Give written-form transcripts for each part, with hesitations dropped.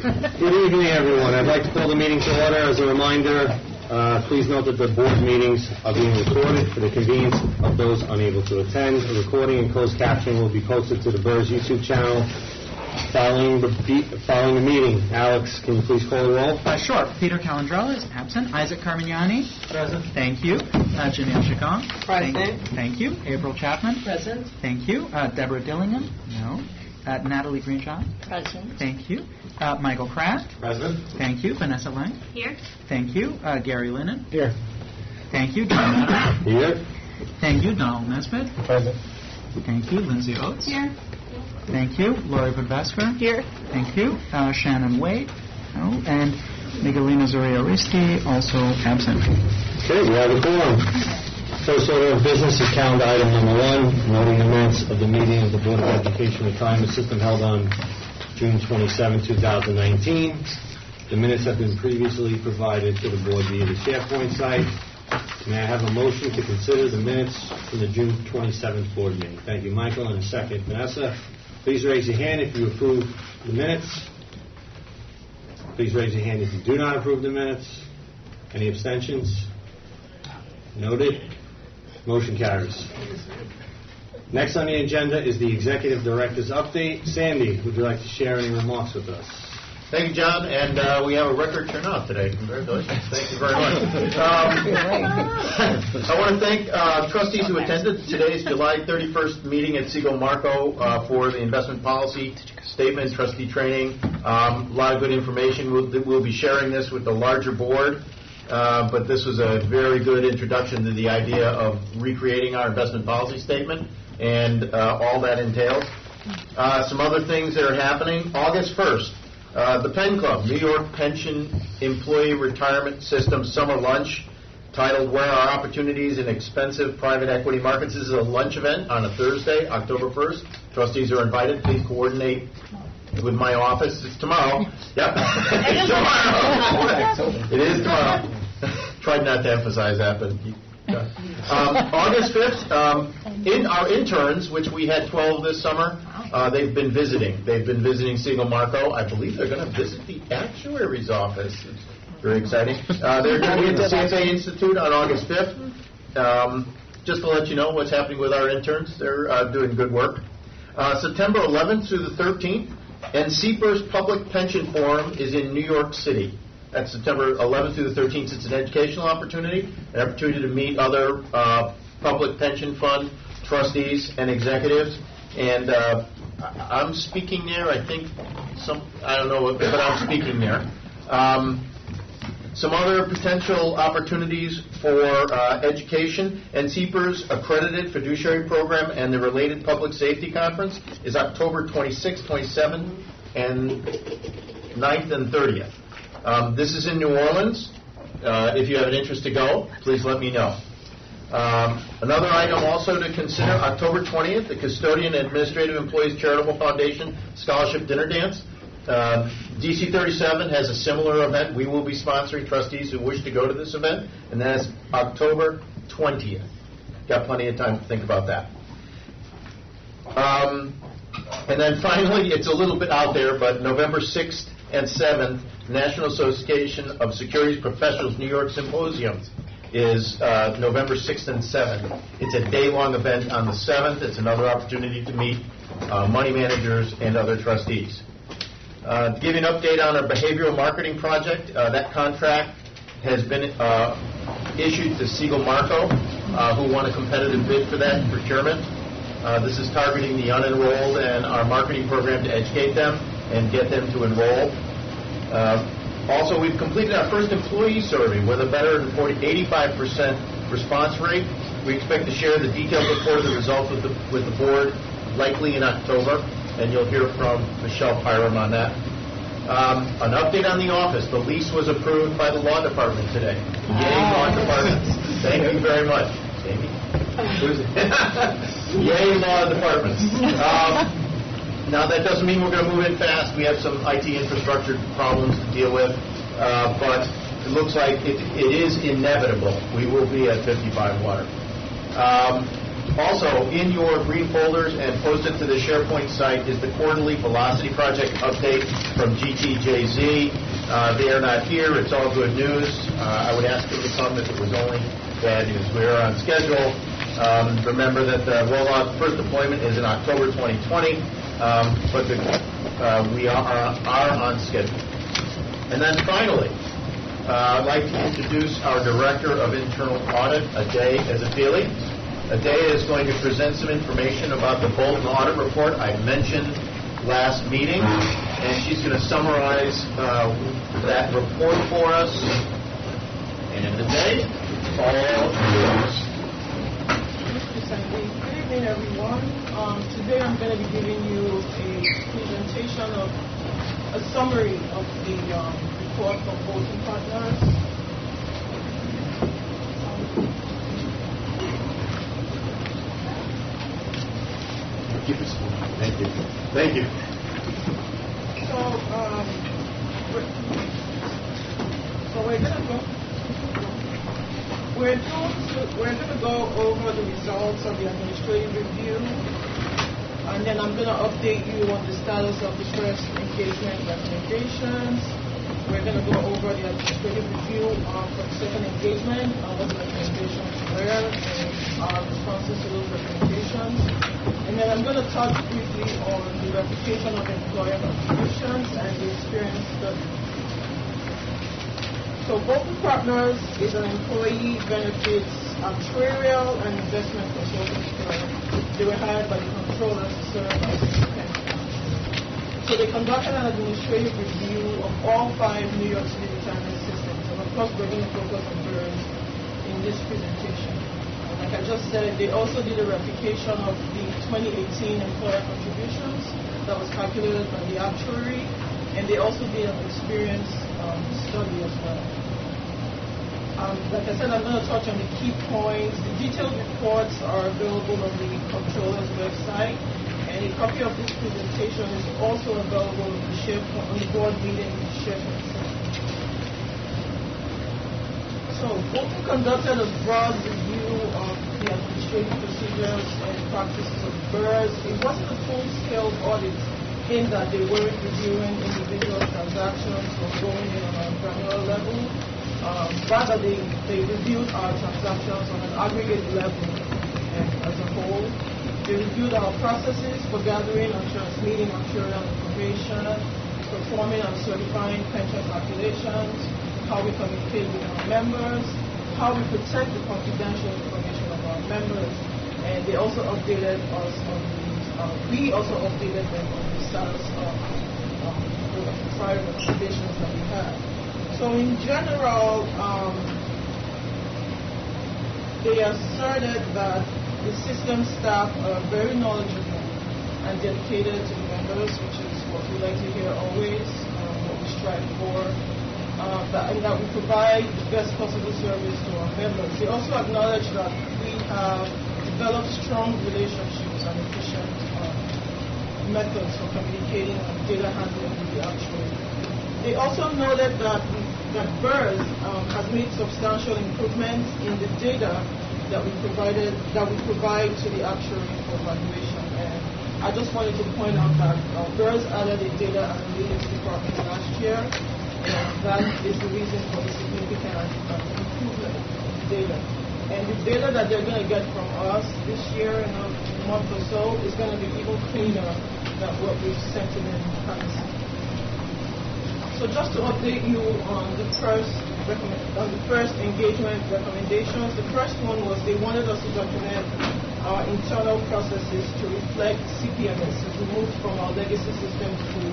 Good evening, everyone. I'd like to call the meeting to order. As a reminder, please note that the board meetings are being recorded for the convenience of those unable to attend. The recording and closed captioning will be posted to the BERS YouTube channel following the meeting. Alex, can you please call the roll? Sure. Peter Calandrella is absent. Isaac Carmignani? Present. Thank you. Janelle Chacon? Present. Thank you. April Chapman? Present. Thank you. Deborah Dillingham? No. Natalie Greenshot? Present. Thank you. Michael Kraft? Present. Thank you. Vanessa Lang? Here. Thank you. Gary Lennon? Here. Thank you. John Madden? Here. Thank you. Donald Nesbitt? Present. Thank you. Lindsay Oates? Here. Thank you. Lori Podvesker? Here. Thank you. Shannon Wade? No. And Miguelina Zoria-Risky, also absent. Okay, we have a quorum. First order of business is calendar item number 1, noting the minutes of the meeting of the Board of Education Retirement System held on June 27, 2019. The minutes have been previously provided to the board via the SharePoint site. May I have a motion to consider the minutes from the June 27th board meeting? Thank you, Michael. And a second, Vanessa. Please raise your hand if you approve the minutes. Please raise your hand if you do not approve the minutes. Any abstentions? Noted. Motion carries. Next on the agenda is the Executive Director's update. Sandy, would you like to share any remarks with us? Thank you, John, and we have a record turnout today. Congratulations. Thank you very much. I want to thank trustees who attended today's July 31st meeting at Siegel Marco for the investment policy statement, trustee training. A lot of good information. We'll be sharing this with the larger board, but this was a very good introduction to the idea of recreating our investment policy statement and all that entails. Some other things that are happening. August 1st. The Penn Club, New York Pension Employee Retirement System Summer Lunch, titled Where Are Opportunities in Expensive Private Equity Markets. This is a lunch event on a Thursday, October 1st. Trustees are invited. Please coordinate with my office. It's tomorrow. Yep. It's tomorrow. It is tomorrow. Tried not to emphasize that, but... August 5th, in our interns, which we had 12 this summer, they've been visiting. They've been visiting Siegel Marco. I believe they're going to visit the actuary's office. It's very exciting. They're going to be at the CFA Institute on August 5th. Just to let you know what's happening with our interns. They're doing good work. September 11th through the 13th, and CBERS Public Pension Forum is in New York City. That's September 11th through the 13th. It's an educational opportunity, an opportunity to meet other public pension fund trustees and executives. And I'm speaking there. I think I don't know, but I'm speaking there. Some other potential opportunities for education, and CBERS Accredited Fiduciary Program and the related Public Safety Conference is October 26th, 27th, and 9th and 30th. This is in New Orleans. If you have an interest to go, please let me know. Another item also to consider, October 20th, the Custodian and Administrative Employees Charitable Foundation Scholarship Dinner Dance. DC 37 has a similar event. We will be sponsoring trustees who wish to go to this event, and that's October 20th. Got plenty of time to think about that. And then finally, it's a little bit out there, but November 6th and 7th, National Association of Securities Professionals New York Symposium is November 6th and 7th. It's a day-long event on the 7th. It's another opportunity to meet money managers and other trustees. To give you an update on our behavioral marketing project, that contract has been issued to Siegel Marco, who won a competitive bid for that procurement. This is targeting the unenrolled and our marketing program to educate them and get them to enroll. Also, we've completed our first employee survey with a better than 85% response rate. We expect to share the detailed report of the results with the board likely in October, and you'll hear from Michelle Pyram on that. An update on the office. The lease was approved by the law department today. Yay, law department. Thank you very much. Amy? Yay, law department. Now, that doesn't mean we're going to move in fast. We have some IT infrastructure problems to deal with, but it looks like it is inevitable. We will be at 55 water. Also, in your green folders and posted to the SharePoint site is the quarterly Velocity Project update from GTJZ. They are not here. It's all good news. I would ask them to come if it was only bad news. We are on schedule. Remember that the rollout first deployment is in October 2020, but we are on schedule. And then finally, I'd like to introduce our Director of Internal Audit, Aday Ezefili. Aday is going to present some information about the Bolton Audit Report I mentioned last meeting, and she's going to summarize that report for us. And Aday, all yours. Good evening, everyone. Today I'm going to be giving you a presentation of a summary of the report from Bolton Partners. Thank you. Thank you. So we're going to go over the results of the administrative review, and then I'm going to update you on the status of the first engagement recommendations. We're going to go over the administrative review for the second engagement, what the recommendations were, and our responses to those recommendations. And then I'm going to touch briefly on the verification of employer contributions and the experience study. So Bolton Partners is an employee benefits actuarial and investment consulting firm. They were hired by the controller to serve as independent. So they conducted an administrative review of all 5 New York City retirement systems. And of course, we're going to focus on BERS in this presentation. And like I just said, they also did a verification of the 2018 employer contributions that was calculated by the actuary. And they also did an experience study as well. Like I said, I'm going to touch on the key points. The detailed reports are available on the controller's website, and a copy of this presentation is also available on the board meeting SharePoint. So, Bolton conducted a broad review of the administrative procedures and practices of BERS. It wasn't a full-scale audit in that they weren't reviewing individual transactions or going in on a granular level. Rather, they reviewed our transactions on an aggregate level and as a whole. They reviewed our processes for gathering and transmitting actuarial information, performing and certifying pension calculations, how we communicate with our members, how we protect the confidential information of our members, and they also updated us on we also updated them on the status of the prior recommendations that we had. So in general, they asserted that the system staff are very knowledgeable and dedicated to the members, which is what we like to hear always, what we strive for, and that we provide the best possible service to our members. They also acknowledge that we have developed strong relationships and efficient methods for communicating and data handling with the actuary. They also noted that BERS has made substantial improvements in the data that we provide to the actuary for valuation. And I just wanted to point out that BERS added a data analytics department last year, and that is the reason for the significant improvement in data. And the data that they're going to get from us this year in a month or so is going to be even cleaner than what we've sent in the past. So just to update you on the first engagement recommendations, the first one was they wanted us to document our internal processes to reflect CPMS. So we moved from our legacy system to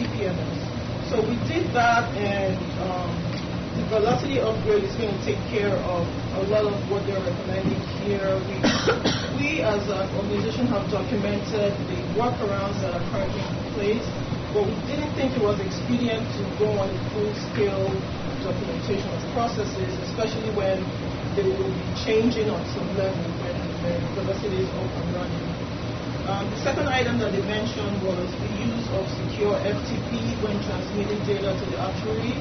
CPMS. So we did that, and the Velocity upgrade is going to take care of a lot of what they're recommending here. We as an organization have documented the workarounds that are currently in place, but we didn't think it was expedient to go on a full-scale documentation of processes, especially when they will be changing on some level when the Velocity is up and running. The second item that they mentioned was the use of secure FTP when transmitting data to the actuary.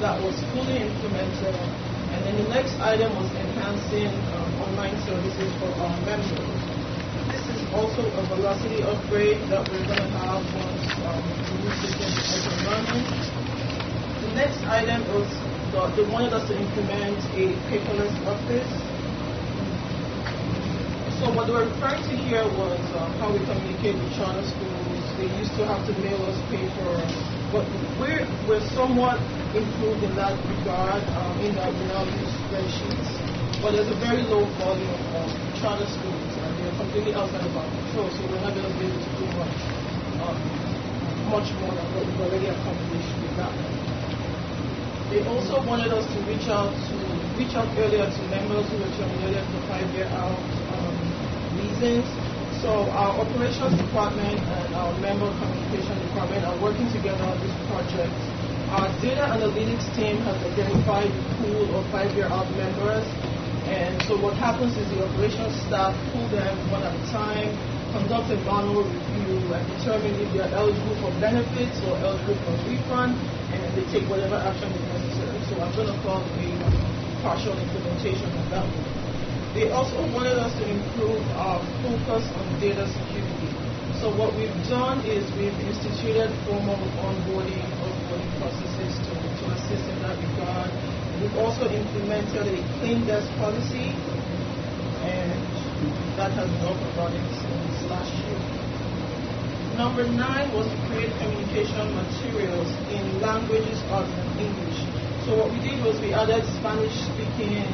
That was fully implemented. And then the next item was enhancing online services for our members. This is also a velocity upgrade that we're going to have once the new system is up and running. The next item is they wanted us to implement a paperless office. So what they were referring to here was how we communicate with charter schools. They used to have to mail us paper, but we're somewhat improved in that regard, in that we now use spreadsheets. But there's a very low volume of charter schools, and they're completely outside of our control, so we're not going to be able to do much more than what we've already accomplished with that. They also wanted us to reach out earlier to members who were terminated for 5-year out reasons. So our operations department and our member communication department are working together on this project. Our data analytics team has identified a pool of 5-year out members, and so what happens is the operations staff pull them one at a time, conduct a manual review, and determine if they are eligible for benefits or eligible for refund, and they take whatever action is necessary. So I'm going to call a partial implementation of that one. They also wanted us to improve our focus on data security. So what we've done is we've instituted formal onboarding processes to assist in that regard. We've also implemented a clean desk policy, and that has been up and running since last year. Number 9 was to create communication materials in languages other than English. So what we did was we added Spanish-speaking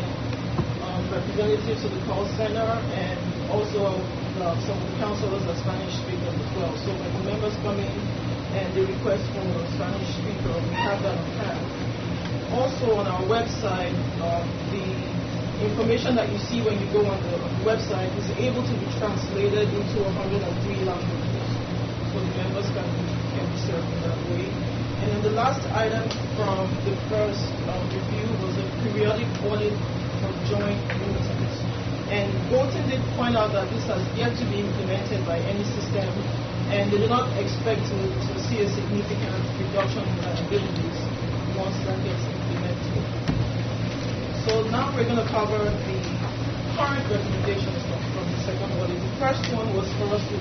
representatives to the call center, and also some of the counselors are Spanish speakers as well. So when the members come in and they request for a Spanish speaker, we have that on hand. Also on our website, the information that you see when you go on the website is able to be translated into 103 languages. So the members can be served in that way. And then the last item from the first review was a periodic audit for joint bulletins. And Bolton did point out that this has yet to be implemented by any system, and they do not expect to see a significant reduction in liabilities once that gets implemented. So now we're going to cover the current recommendations from the second audit. The first one was for us to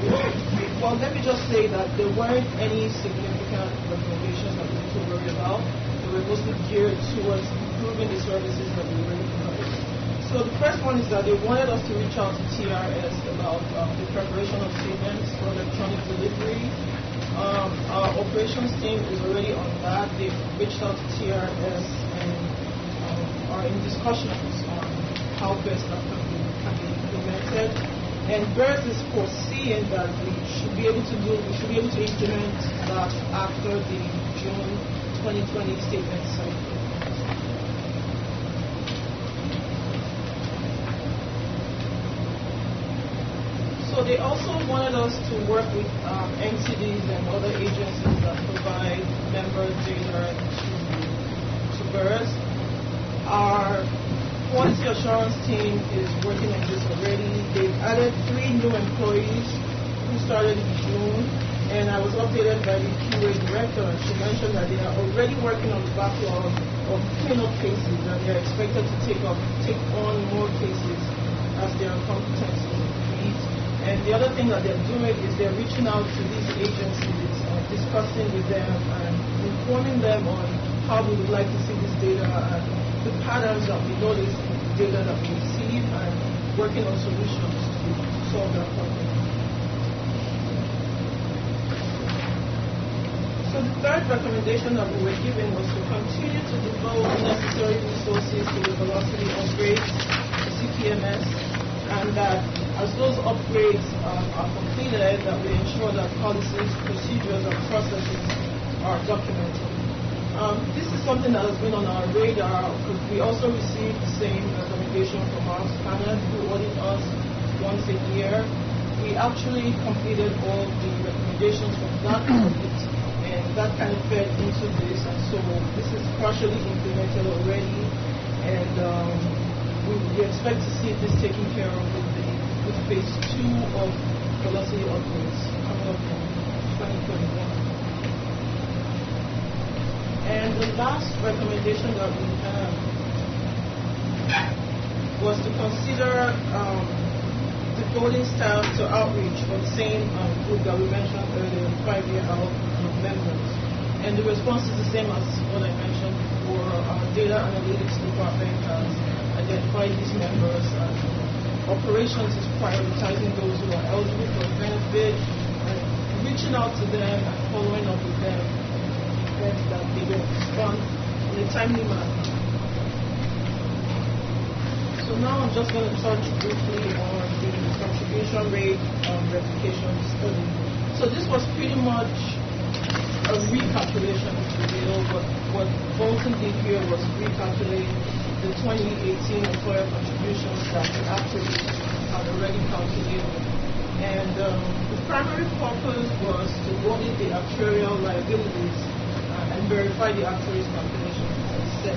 well, let me just say that there weren't any significant recommendations that we need to worry about. They were mostly geared towards improving the services that we already provide. So the first one is that they wanted us to reach out to TRS about the preparation of statements for electronic delivery. Our operations team is already on that. They've reached out to TRS and are in discussions on how best that can be implemented. And BERS is foreseeing that we should be able to implement that after the June 2020 statement cycle. So they also wanted us to work with entities and other agencies that provide member data to BERS. Our quality assurance team is working on this already. They've added 3 new employees who started in June, and I was updated by the QA director, and she mentioned that they are already working on the backlog of cleanup cases, and they're expected to take on more cases as their competencies increase. And the other thing that they're doing is they're reaching out to these agencies, discussing with them and informing them on how we would like to see this data and the patterns that we notice in the data that we receive, and working on solutions to solve that problem. So the third recommendation that we were given was to continue to devote necessary resources to the velocity upgrades, the CPMS, and that as those upgrades are completed, that we ensure that policies, procedures, and processes are documented. This is something that has been on our radar because we also received the same recommendation from our panel who audit us once a year. We actually completed all the recommendations from that audit, and that kind of fed into this, and so this is partially implemented already, and we expect to see this taken care of with phase 2 of velocity upgrades coming up in 2021. And the last recommendation that we have was to consider devoting staff to outreach for the same group that we mentioned earlier, 5-year out members. And the response is the same as what I mentioned before. Our data analytics department has identified these members, and operations is prioritizing those who are eligible for benefit, and reaching out to them and following up with them that they will respond in a timely manner. So now I'm just going to touch briefly on the contribution rate replication study. So this was pretty much a recalculation, if you will. What Bolton did here was recalculate the 2018 employer contributions that the actuaries had already calculated. And the primary purpose was to audit the actuarial liabilities and verify the actuaries' calculations, as I said.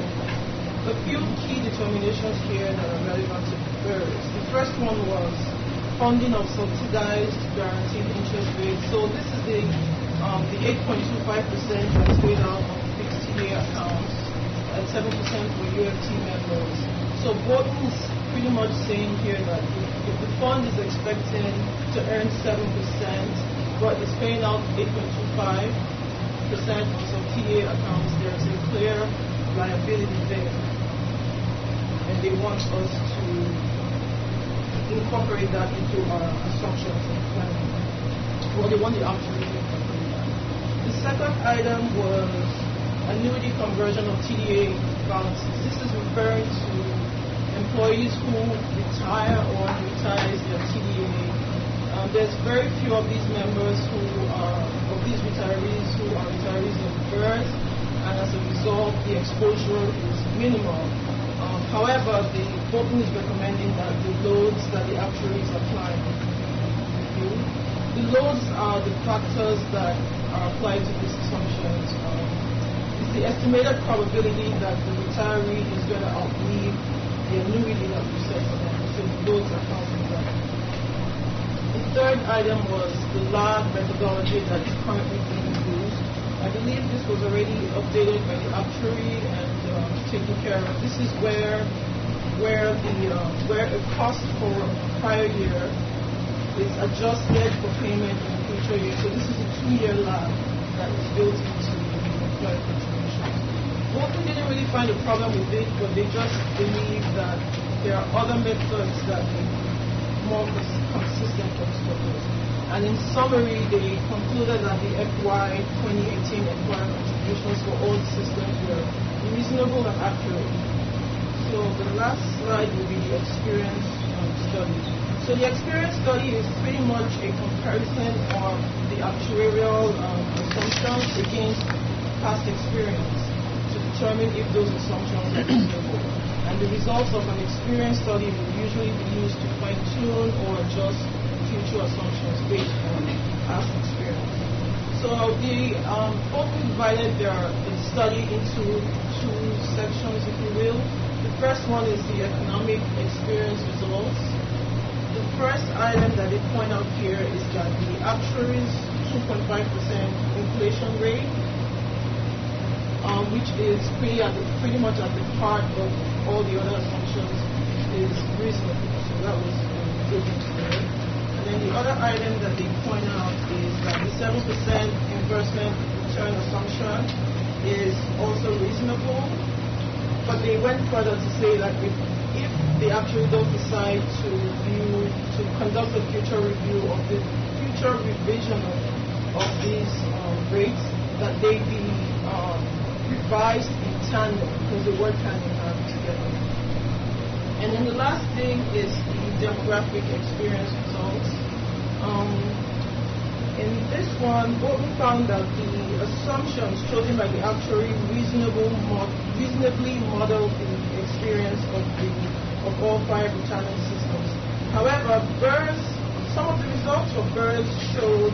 A few key determinations here that are relevant to BERS. The first one was funding of subsidized guaranteed interest rates. So this is the 8.25% that's paid out on fixed TDA accounts and 7% for UFT members. So Bolton is pretty much saying here that if the fund is expecting to earn 7%, but it's paying out 8.25% on some TDA accounts, there's a clear liability there. And they want us to incorporate that into our assumptions and planning. Well, they want the actuary to incorporate that. The second item was annuity conversion of TDA balances. This is referring to employees who retire or retire their TDA. There's very few of these members of these retirees who are retirees in BERS, and as a result, the exposure is minimal. However, the Bolton is recommending that the loads that the actuaries apply. The loads are the factors that are applied to these assumptions. It's the estimated probability that the retiree is going to outlive the annuity that we set for them. So the loads are counting that. The third item was the lab methodology that is currently being used. I believe this was already updated by the actuary and taken care of. This is where a cost for prior year is adjusted for payment in the future year. So this is a 2-year lag that is built into the employer contributions. Bolton didn't really find a problem with it, but they just believe that there are other methods that may be more consistent for this purpose. And in summary, they concluded that the FY 2018 employer contributions for all systems were reasonable and accurate. So the last slide will be the experience study. So the experience study is pretty much a comparison of the actuarial assumptions against past experience to determine if those assumptions are reasonable. And the results of an experience study will usually be used to fine-tune or adjust future assumptions based on past experience. So the Bolton divided the study into 2 sections, if you will. The first one is the economic experience results. The first item that they point out here is that the actuary's 2.5% inflation rate, which is pretty much at the heart of all the other assumptions, is reasonable. So that was taken today. And then the other item that they point out is that the 7% investment return assumption is also reasonable. But they went further to say that if the actuary does decide to conduct a future review of the future revision of these rates, that they be revised in tandem, because the word tandem are together. And then the last thing is the demographic experience results. In this one, Bolton found that the assumptions chosen by the actuary reasonably modeled the experience of all 5 retirement systems. However, some of the results of BERS showed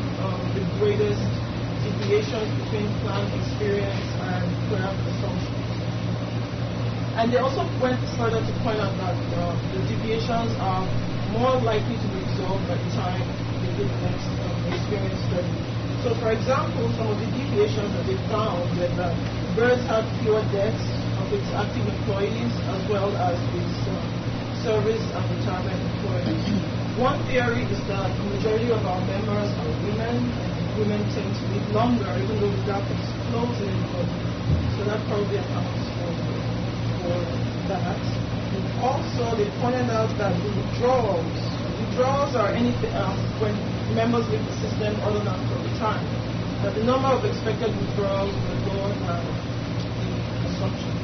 the greatest deviations between plan experience and plan assumptions. And they also went further to point out that the deviations are more likely to be resolved by the time they do the next experience study. So, for example, some of the deviations that they found were that BERS had fewer deaths of its active employees as well as its service and retirement employees. One theory is that the majority of our members are women, and women tend to live longer, even though the gap is closing. So that probably accounts for that. And also, they pointed out that the withdrawals are anything when members leave the system other than for retirement. That the number of expected withdrawals were lower than the assumptions.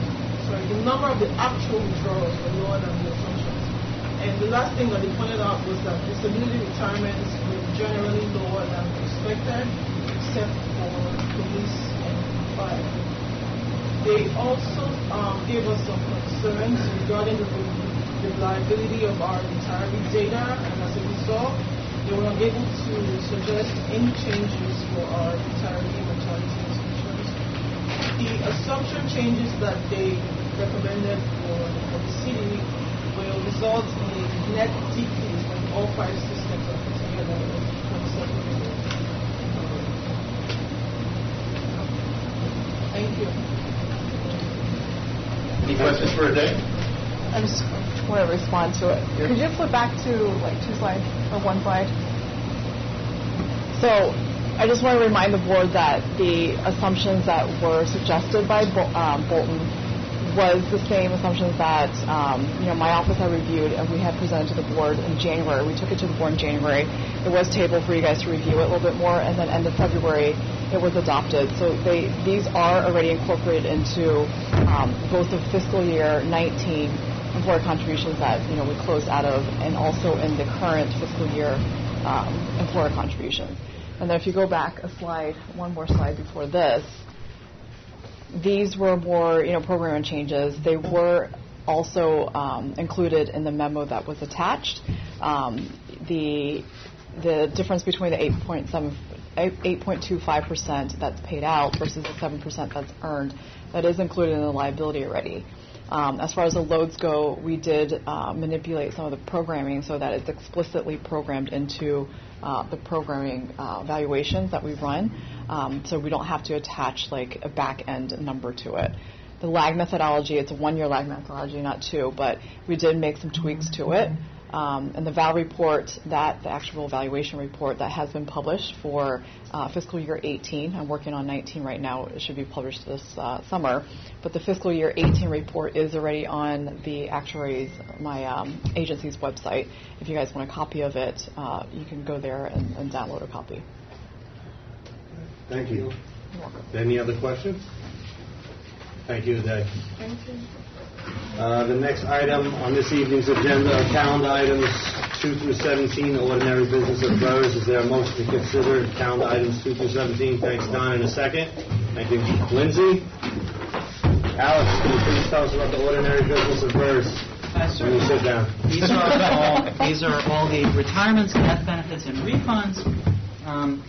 Sorry, the number of the actual withdrawals were lower than the assumptions. And the last thing that they pointed out was that disability retirements were generally lower than expected, except for police and fire. They also gave us some concerns regarding the reliability of our retiree data, and as a result, they were unable to suggest any changes for our retiree mortality assumptions. The assumption changes that they recommended for the city will result in a net decrease when all 5 systems are put together in 27 million. Thank you. Any questions for a day? I just want to respond to it. Could you flip back to like 2 slides or 1 slide? So I just want to remind the board that the assumptions that were suggested by Bolton was the same assumptions that my office had reviewed and we had presented to the board in January. We took it to the board in January. It was tabled for you guys to review it a little bit more, and then end of February it was adopted. So these are already incorporated into both the fiscal year 19 employer contributions that we closed out of, and also in the current fiscal year employer contributions. And then if you go back one more slide before this, these were more program changes. They were also included in the memo that was attached. The difference between the 8.25% that's paid out versus the 7% that's earned, that is included in the liability already. As far as the loads go, we did manipulate some of the programming so that it's explicitly programmed into the programming valuations that we run, so we don't have to attach like a back-end number to it. The lag methodology, it's a 1-year lag methodology, not 2, but we did make some tweaks to it. And the VAL report, the actual valuation report that has been published for fiscal year 18, I'm working on 19 right now, it should be published this summer, but the fiscal year 18 report is already on the actuaries, my agency's website. If you guys want a copy of it, you can go there and download a copy. Thank you. You're welcome. Any other questions? Thank you, Day. Thank you. The next item on this evening's agenda are calendar items 2 through 17, ordinary business of BERS. Is there a motion to consider calendar items 2 through 17? Thanks, Don. In a second. Thank you. Lindsay? Alex, can you please tell us about the ordinary business of BERS? When you sit down. These are all the retirements, death benefits, and refunds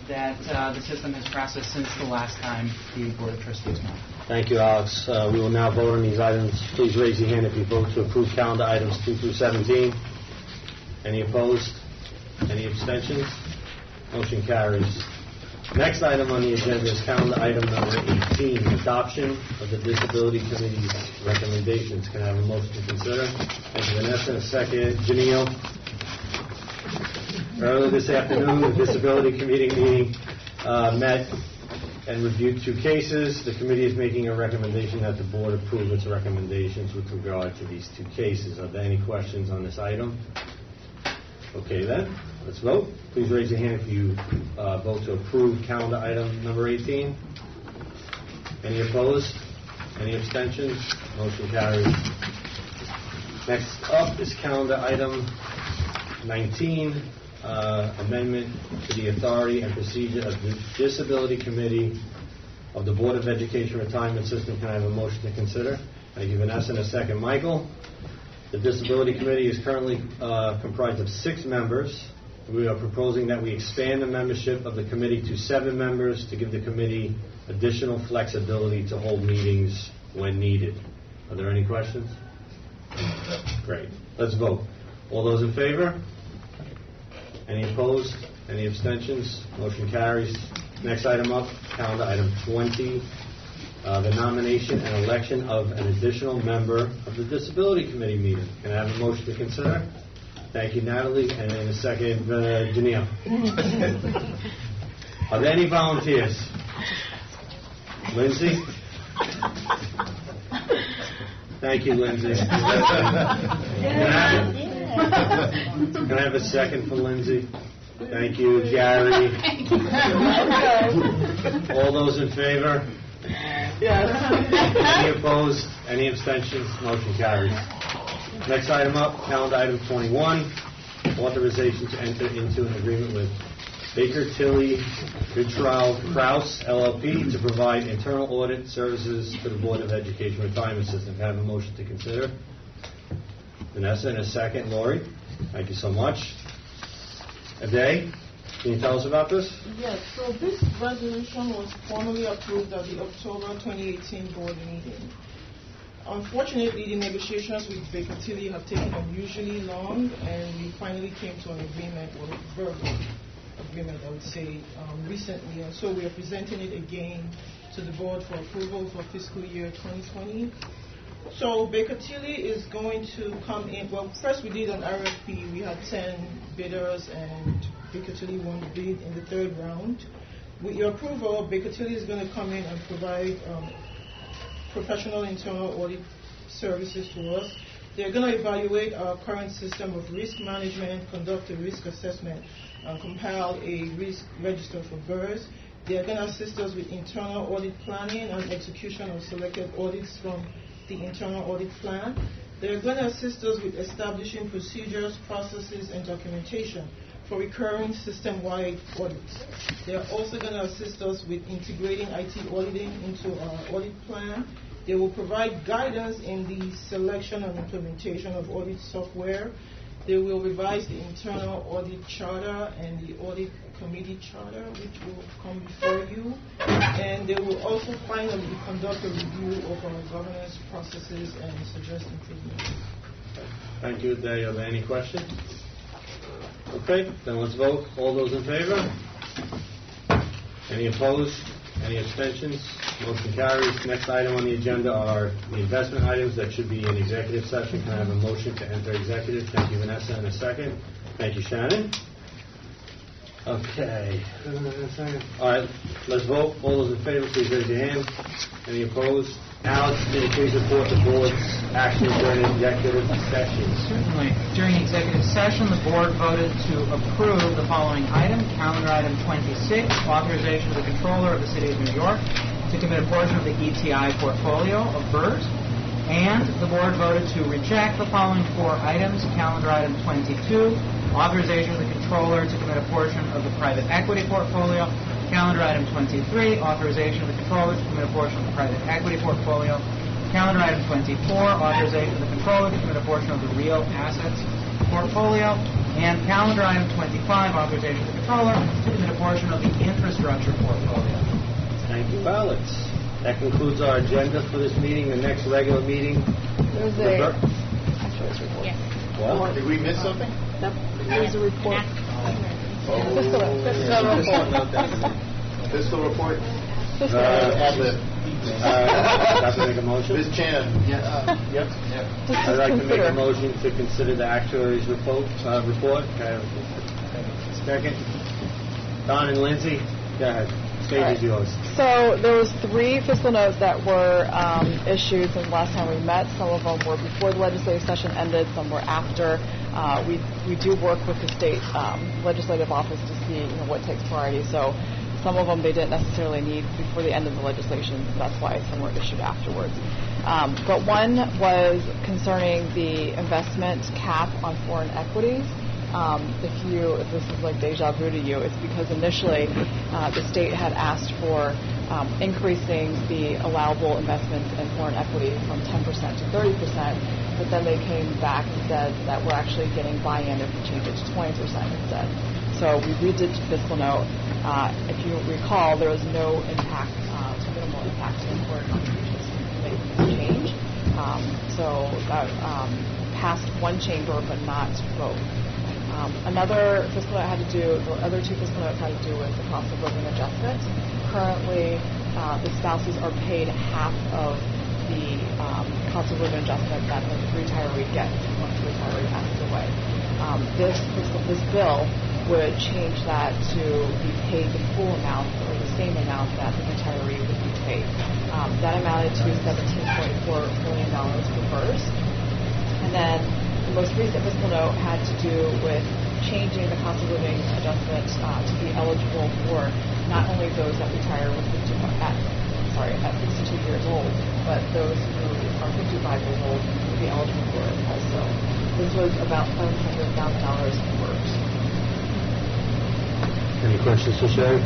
that the system has processed since the last time the Board of Trustees met. Thank you, Alex. We will now vote on these items. Please raise your hand if you vote to approve calendar items 2 through 17. Any opposed? Any abstentions? Motion carries. Next item on the agenda is calendar item number 18, adoption of the Disability Committee's recommendations. Can I have a motion to consider? Thank you, Vanessa. Second, Janelle. Earlier this afternoon, the Disability Committee meeting met and reviewed 2 cases. The committee is making a recommendation that the board approve its recommendations with regard to these 2 cases. Are there any questions on this item? Okay then, let's vote. Please raise your hand if you vote to approve calendar item number 18. Any opposed? Any abstentions? Motion carries. Next up is calendar item 19, amendment to the authority and procedure of the Disability Committee of the Board of Education Retirement System. Can I have a motion to consider? Thank you, Vanessa. In a second, Michael. The Disability Committee is currently comprised of 6 members. We are proposing that we expand the membership of the committee to 7 members to give the committee additional flexibility to hold meetings when needed. Are there any questions? Great. Let's vote. All those in favor? Any opposed? Any abstentions? Motion carries. Next item up, calendar item 20, the nomination and election of an additional member of the Disability Committee meeting. Can I have a motion to consider? Thank you, Natalie. And in a second, Janelle. Are there any volunteers? Lindsay? Thank you, Lindsay. Can I have a second for Lindsay? Thank you, Gary. All those in favor? Yes. Any opposed? Any abstentions? Motion carries. Next item up, calendar item 21, authorization to enter into an agreement with Baker Tilly Goodchild Kraus LLP to provide internal audit services for the Board of Education Retirement System. Can I have a motion to consider? Vanessa, in a second. Lori, thank you so much. Aday, can you tell us about this? Yes, so this resolution was formally approved at the October 2018 board meeting. Unfortunately, the negotiations with Baker Tilly have taken unusually long, and we finally came to an agreement, or verbal agreement, I would say, recently. And so we are presenting it again to the board for approval for fiscal year 2020. So Baker Tilly is going to come in. Well, first we did an RFP. We had 10 bidders, and Baker Tilly won the bid in the third round. With your approval, Baker Tilly is going to come in and provide professional internal audit services to us. They're going to evaluate our current system of risk management, conduct a risk assessment, and compile a risk register for BERS. They're going to assist us with internal audit planning and execution of selected audits from the internal audit plan. They're going to assist us with establishing procedures, processes, and documentation for recurring system-wide audits. They're also going to assist us with integrating IT auditing into our audit plan. They will provide guidance in the selection and implementation of audit software. They will revise the internal audit charter and the audit committee charter, which will come before you. And they will also finally conduct a review of our governance processes and suggest improvements. Thank you. Are there any questions? Okay, then let's vote. All those in favor? Any opposed? Any abstentions? Motion carries. Next item on the agenda are the investment items that should be in executive session. Can I have a motion to enter executive? Thank you, Vanessa, in a second. Thank you, Shannon. Okay. All right, let's vote. All those in favor, please raise your hand. Any opposed? Alex, can you please report the board's action during executive session? Certainly. During executive session, the board voted to approve the following item. Calendar item 26, authorization of the controller of the City of New York to commit a portion of the ETI portfolio of BERS. And the board voted to reject the following four items. Calendar item 22, authorization of the controller to commit a portion of the private equity portfolio. Calendar item 23, authorization of the controller to commit a portion of the private equity portfolio. Calendar item 24, authorization of the controller to commit a portion of the real assets portfolio. And calendar item 25, authorization of the controller to commit a portion of the infrastructure portfolio. Thank you, Alex. That concludes our agenda for this meeting. The next regular meeting. There's a actuary's report. Yes. What? Did we miss something? No, there's a report. Fiscal report. Ad lib. Have to make a motion? Ms. Chan. Yep. I'd like to make a motion to consider the actuary's report. Can I have a second? Don and Lindsay, go ahead. Stage is yours. So there was 3 fiscal notes that were issued since last time we met. Some of them were before the legislative session ended. Some were after. We do work with the state legislative office to see what takes priority. So some of them they didn't necessarily need before the end of the legislation. So that's why some were issued afterwards. But one was concerning the investment cap on foreign equities. If this is like deja vu to you, it's because initially the state had asked for increasing the allowable investments in foreign equity from 10% to 30%, but then they came back and said that we're actually getting buy-in if we change it to 20% instead. So we redid the fiscal note. If you recall, there was no impact, minimal impact to foreign contributions to make this change. So that passed one chamber, but not both. Another fiscal note had to do, the other 2 fiscal notes had to do with the cost of living adjustment. Currently, the spouses are paid half of the cost of living adjustment that the retiree gets once the retiree passes away. This bill would change that to be paid the full amount or the same amount that the retiree would be paid. That amounted to $17.4 million for BERS. And then the most recent fiscal note had to do with changing the cost of living adjustment to be eligible for not only those that retire at 62 years old, but those who are 55 years old would be eligible for it also. This was about $700,000 for BERS. Any questions for Sherry?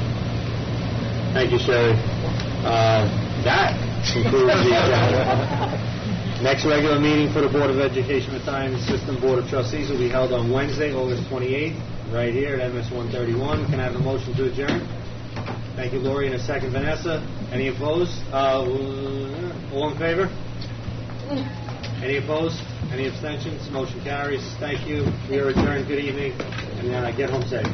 Thank you, Sherry. That concludes the agenda. Next regular meeting for the Board of Education Retirement System Board of Trustees will be held on Wednesday, August 28th, right here at MS 131. Can I have a motion to adjourn? Thank you, Lori, and a second, Vanessa. Any opposed? All in favor? Any opposed? Any abstentions? Motion carries. Thank you. We are adjourned. Good evening, and get home safe.